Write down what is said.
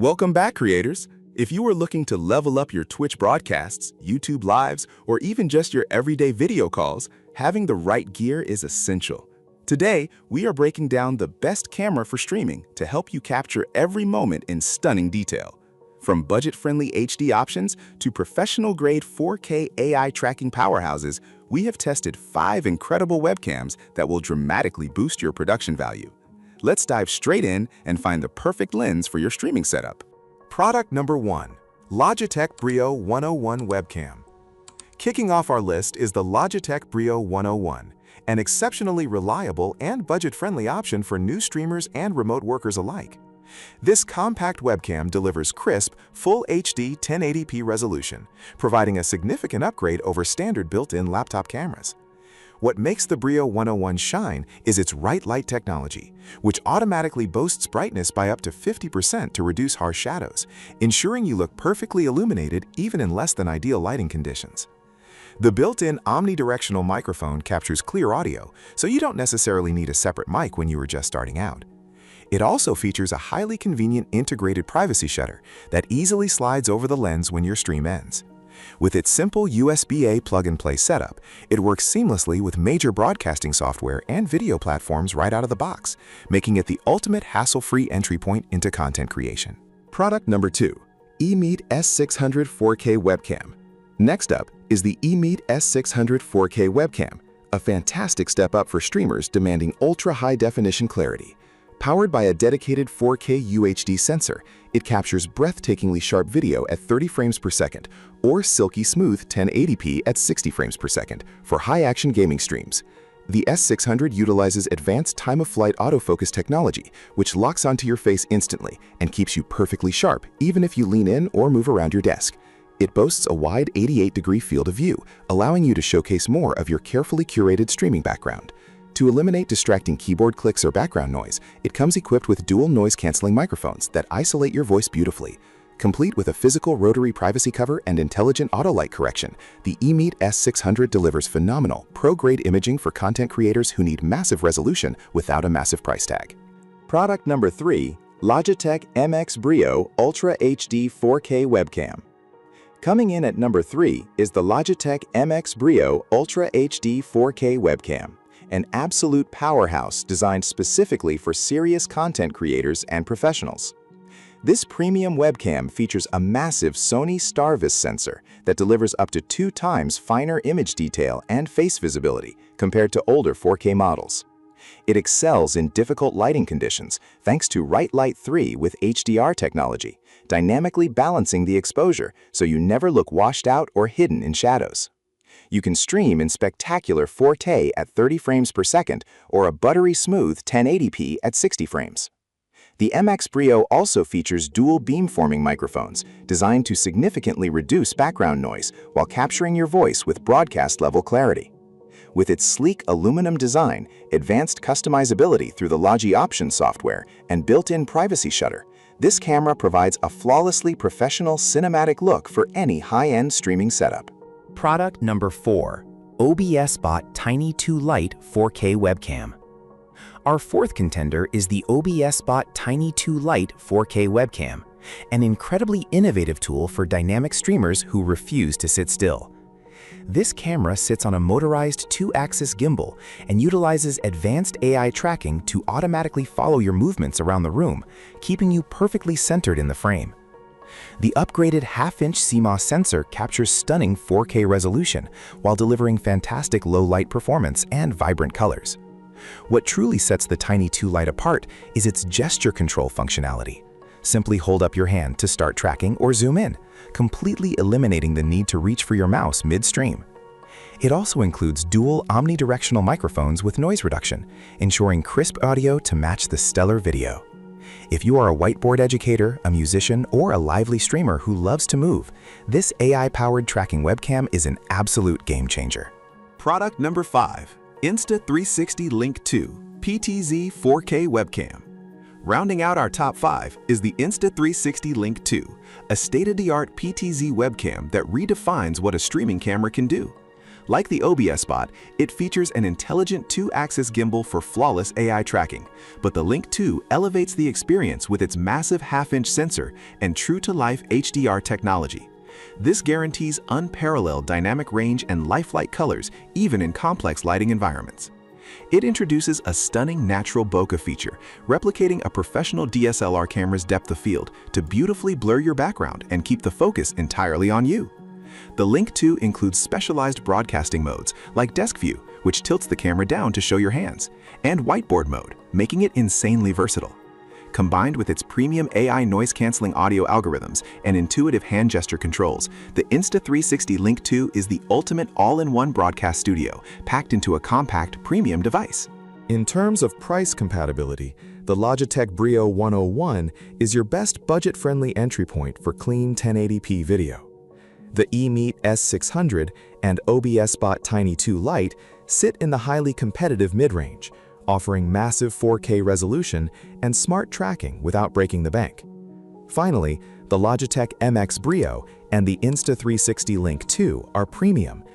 Welcome back, creators! If you are looking to level up your Twitch broadcasts, YouTube lives, or even just your everyday video calls, having the right gear is essential. Today, we are breaking down the best camera for streaming to help you capture every moment in stunning detail. From budget-friendly HD options to professional-grade 4K AI tracking powerhouses, we have tested 5 incredible webcams that will dramatically boost your production value. Let's dive straight in and find the perfect lens for your streaming setup. Product number 1. Logitech Brio 101 Webcam. Kicking off our list is the Logitech Brio 101, an exceptionally reliable and budget-friendly option for new streamers and remote workers alike. This compact webcam delivers crisp, Full HD 1080p resolution, providing a significant upgrade over standard built-in laptop cameras. What makes the Brio 101 shine is its Lite technology, which automatically boasts brightness by up to 50% to reduce harsh shadows, ensuring you look perfectly illuminated even in less than ideal lighting conditions. The built-in omnidirectional microphone captures clear audio, so you don't necessarily need a separate mic when you are just starting out. It also features a highly convenient integrated privacy shutter that easily slides over the lens when your stream ends. With its simple USB-A plug-and-play setup, it works seamlessly with major broadcasting software and video platforms right out of the box, making it the ultimate hassle-free entry point into content creation. Product number 2. EMEET S600 4K Webcam. Next up is the EMEET S600 4K Webcam, a fantastic step up for streamers demanding ultra-high-definition clarity. Powered by a dedicated 4K UHD sensor, it captures breathtakingly sharp video at 30 frames per second or silky smooth 1080p at 60 frames per second for high-action gaming streams. The S600 utilizes advanced time-of-flight autofocus technology, which locks onto your face instantly and keeps you perfectly sharp even if you lean in or move around your desk. It boasts a wide 88-degree field of view, allowing you to showcase more of your carefully curated streaming background. To eliminate distracting keyboard clicks or background noise, it comes equipped with dual noise-canceling microphones that isolate your voice beautifully. Complete with a physical rotary privacy cover and intelligent auto-light correction, the EMEET S600 delivers phenomenal, pro-grade imaging for content creators who need massive resolution without a massive price tag. Product number 3. Logitech MX Brio Ultra HD 4K Webcam. Coming in at number 3 is the Logitech MX Brio Ultra HD 4K Webcam, an absolute powerhouse designed specifically for serious content creators and professionals. This premium webcam features a massive Sony StarVis sensor that delivers up to 2 times finer image detail and face visibility compared to older 4K models. It excels in difficult lighting conditions thanks to Lite 3 with HDR technology, dynamically balancing the exposure so you never look washed out or hidden in shadows. You can stream in spectacular 4K at 30 frames per second or a buttery smooth 1080p at 60 frames. The MX Brio also features dual beamforming microphones designed to significantly reduce background noise while capturing your voice with broadcast-level clarity. With its sleek aluminum design, advanced customizability through the Logi Options software, and built-in privacy shutter, this camera provides a flawlessly professional cinematic look for any high-end streaming setup. Product number 4. OBSBOT Tiny 2 Lite 4K Webcam. Our fourth contender is the OBSBOT Tiny 2 Lite 4K Webcam, an incredibly innovative tool for dynamic streamers who refuse to sit still. This camera sits on a motorized 2-axis gimbal and utilizes advanced AI tracking to automatically follow your movements around the room, keeping you perfectly centered in the frame. The upgraded half-inch CMOS sensor captures stunning 4K resolution while delivering fantastic low-light performance and vibrant colors. What truly sets the Tiny 2 Lite apart is its gesture control functionality. Simply hold up your hand to start tracking or zoom in, completely eliminating the need to reach for your mouse midstream. It also includes dual omnidirectional microphones with noise reduction, ensuring crisp audio to match the stellar video. If you are a whiteboard educator, a musician, or a lively streamer who loves to move, this AI-powered tracking webcam is an absolute game changer. Product number 5. Insta360 Link 2 PTZ 4K Webcam. Rounding out our top 5 is the Insta360 Link 2, a state-of-the-art PTZ webcam that redefines what a streaming camera can do. Like the OBSBOT, it features an intelligent 2-axis gimbal for flawless AI tracking, but the Link 2 elevates the experience with its massive half-inch sensor and true-to-life HDR technology. This guarantees unparalleled dynamic range and lifelike colors even in complex lighting environments. It introduces a stunning natural bokeh feature, replicating a professional DSLR camera's depth of field to beautifully blur your background and keep the focus entirely on you. The Link 2 includes specialized broadcasting modes like Desk View, which tilts the camera down to show your hands, and Whiteboard mode, making it insanely versatile. Combined with its premium AI noise-canceling audio algorithms and intuitive hand gesture controls, the Insta360 Link 2 is the ultimate all-in-one broadcast studio, packed into a compact, premium device. In terms of price compatibility, the Logitech Brio 101 is your best budget-friendly entry point for clean 1080p video. The EMEET S600 and OBSBOT Tiny 2 Lite sit in the highly competitive mid-range, offering massive 4K resolution and smart tracking without breaking the bank. Finally, the Logitech MX Brio and the Insta360 Link 2 are premium